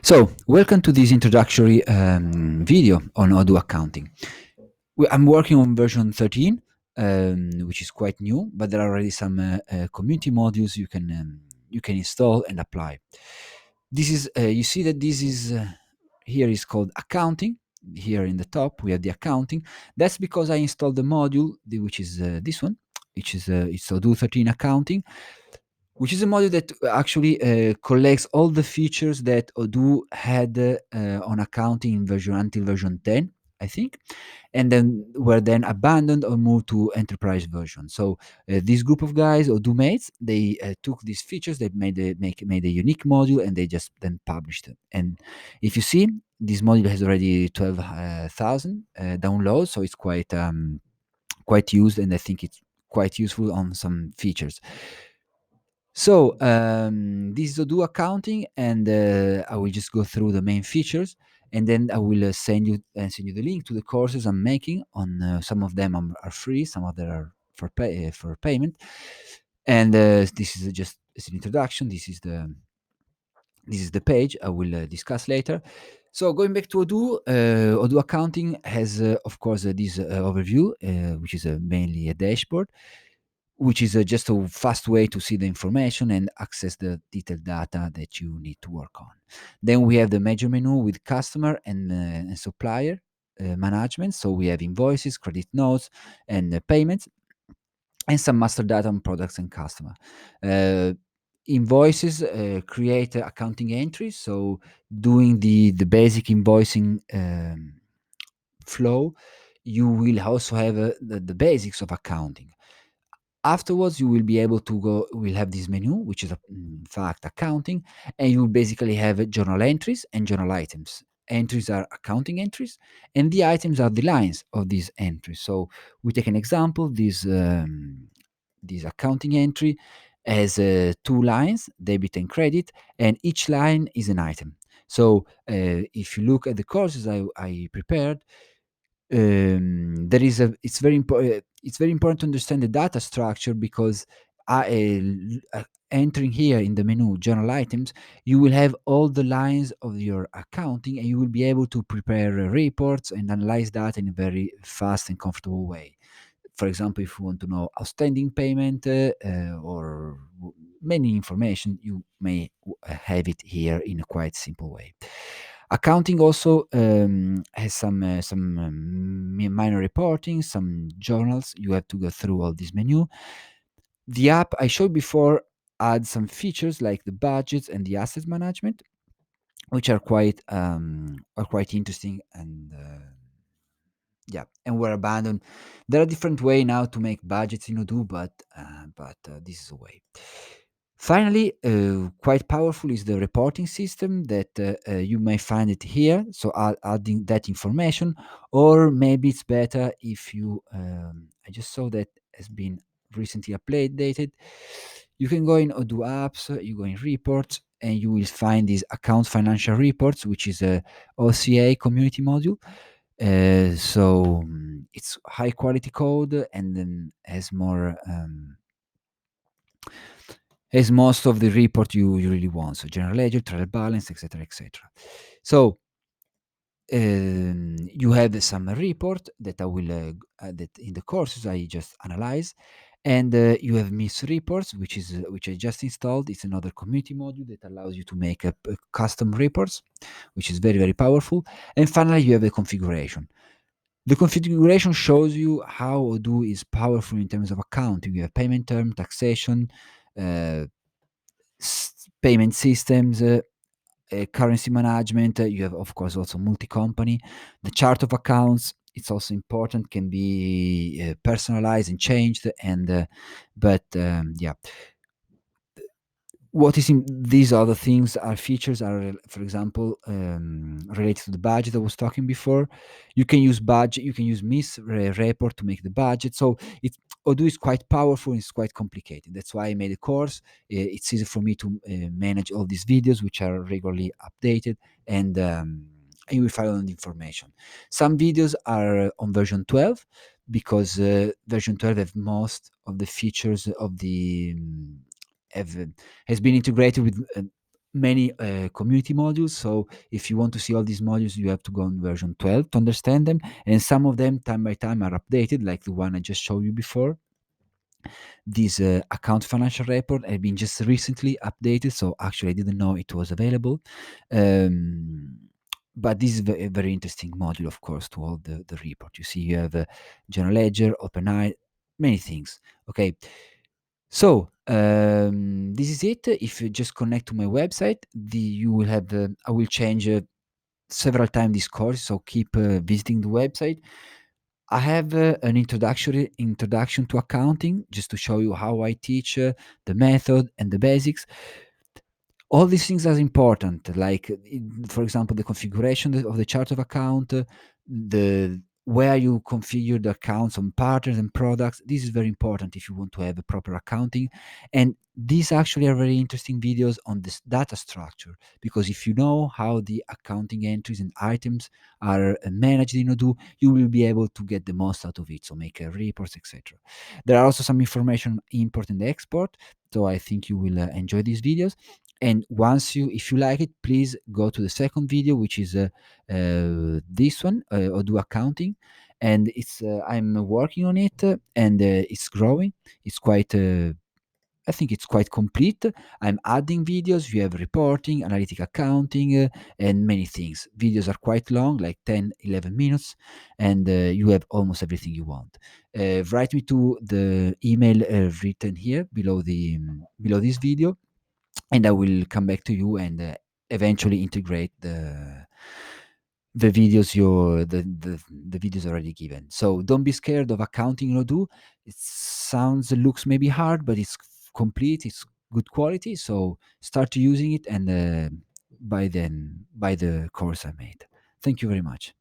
So, welcome to this introductory video on Odoo accounting. I'm working on version 13, which is quite new, but there are already some community modules you can install and apply. This is you see that this is here is called accounting. Here in the top we have the accounting. That's because I installed the module, which is this one, which is it's Odoo 13 accounting, which is a module that actually collects all the features that Odoo had on accounting in version until version 10, I think, and then were then abandoned or moved to enterprise version. So this group of guys, Odoo mates, they took these features, they made a unique module, and they just then published it. And if you see, this module has already 12,000 downloads, so it's quite used, and I think it's quite useful on some features. So this is Odoo accounting, and I will just go through the main features, and then I will send you the link to the courses I'm making. On some of them are free, some of them are for payment. And this is just as an introduction. This is the page I will discuss later. So going back to Odoo, Odoo accounting has, of course, this overview, which is mainly a dashboard, which is just a fast way to see the information and access the detailed data that you need to work on. Then we have the major menu with customer and supplier management. So we have invoices, credit notes, and payments, and some master data on products and customer. Uh, Invoices create accounting entries. So doing the basic invoicing flow, you will also have the basics of accounting. Afterwards, you will be able to go, we'll have this menu, which is in fact accounting, and you will basically have journal entries and journal items. Entries are accounting entries, and the items are the lines of these entries. So we take an example. This accounting entry has two lines, debit and credit, and each line is an item. So if you look at the courses I prepared, there is a it's very important to understand the data structure, because entering here in the menu journal items, you will have all the lines of your accounting, and you will be able to prepare reports and analyze that in a very fast and comfortable way. For example, if you want to know outstanding payment or many information, you may have it here in a quite simple way. Accounting also has some minor reporting, some journals. You have to go through all this menu. The app I showed before adds some features like the budgets and the asset management, which are quite interesting, and yeah, and were abandoned. There are different way now to make budgets in Odoo, but this is a way. Finally, quite powerful is the reporting system that you may find it here. So adding that information, or maybe it's better if you. I just saw that has been recently updated. You can go in Odoo apps, you go in reports, and you will find these account financial reports, which is a OCA community module. It's high quality code, and then has most of the report you really want. So general ledger, trial balance, etc., etc. So you have some report that I will that in the courses I just analyze, and you have miss reports, which I just installed. It's another community module that allows you to make custom reports, which is very powerful. And finally, you have the configuration. The configuration shows you how Odoo is powerful in terms of accounting. You have payment term, taxation, uh, payment systems, currency management. You have, of course, also multi-company. The chart of accounts, it's also important, can be personalized and changed. And yeah, what is in these other things are features are, for example, related to the budget I was talking before. You can use budget, you can use miss report to make the budget. So it's Odoo is quite powerful, it's quite complicated. That's why I made a course. It's easy for me to manage all these videos, which are regularly updated, and you will find all the information. Some videos are on version 12, because version 12 have most of the features of the have has been integrated with many community modules. So if you want to see all these modules, you have to go on version 12 to understand them. And some of them, time by time, are updated, like the one I just showed you before. This account financial report had been just recently updated, so actually I didn't know it was available. Um, but this is a very interesting module, of course, to all the report. You see, you have general ledger, OpenEye, many things. Okay, so this is it. If you just connect to my website, you will have. I will change several times this course, so keep visiting the website. I have an introduction to accounting, just to show you how I teach the method and the basics. All these things are important, like for example the configuration of the chart of account, the where you configure the accounts on partners and products. This is very important if you want to have a proper accounting. And these actually are very interesting videos on this data structure, because if you know how the accounting entries and items are managed in Odoo, you will be able to get the most out of it, so make reports, etc. There are also some information on import and export, so I think you will enjoy these videos. And if you like it, please go to the second video, which is this one, Odoo accounting. And I'm working on it, and it's growing. It's quite I think it's quite complete. I'm adding videos. You have reporting, analytic accounting, and many things. Videos are quite long, like 10, 11 minutes, and you have almost everything you want. Write me to the email written here below this video, and I will come back to you and eventually integrate the videos the videos already given. So don't be scared of accounting in Odoo. Looks maybe hard, but it's complete. It's good quality. So start using it, and by the course I made. Thank you very much.